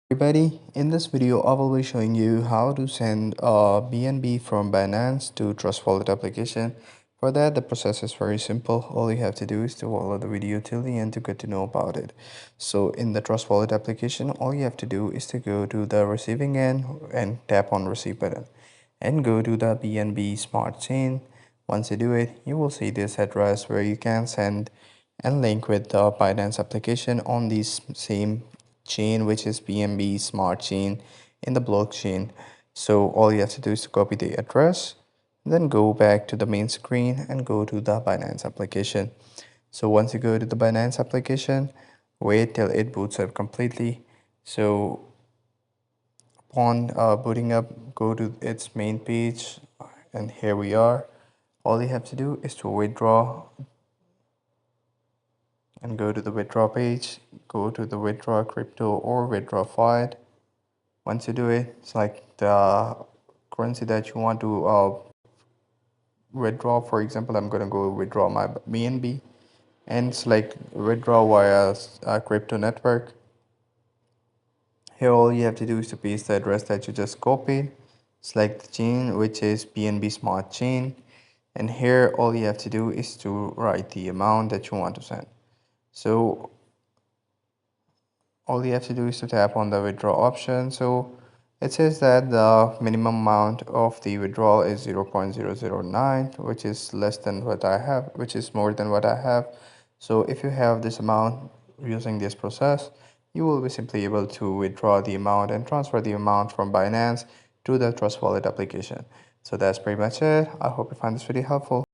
Everybody, in this video I will be showing you how to send BNB from Binance to Trust Wallet application. For that, the process is very simple. All you have to do is to follow the video till the end to get to know about it. So in the Trust Wallet application, all you have to do is to go to the receiving end and tap on receive button and go to the BNB smart chain. Once you do it, you will see this address where you can send and link with the Binance application on this same chain, which is BNB smart chain in the blockchain. So all you have to do is to copy the address, then go back to the main screen and go to the Binance application. So once you go to the Binance application, wait till it boots up completely. So upon booting up, go to its main page, and here we are. All you have to do is to withdraw and go to the withdraw page, go to the withdraw crypto or withdraw fiat. Once you do it, select the currency that you want to withdraw. For example, I'm going to go withdraw my BNB and select withdraw via crypto network. Here all you have to do is to paste the address that you just copied, select the chain, which is BNB smart chain, and here all you have to do is to write the amount that you want to send. So all you have to do is to tap on the withdraw option. So it says that the minimum amount of the withdrawal is 0.009, which is less than what I have, which is more than what I have. So if you have this amount using this process, you will be simply able to withdraw the amount and transfer the amount from Binance to the Trust Wallet application. So that's pretty much it. I hope you find this video helpful.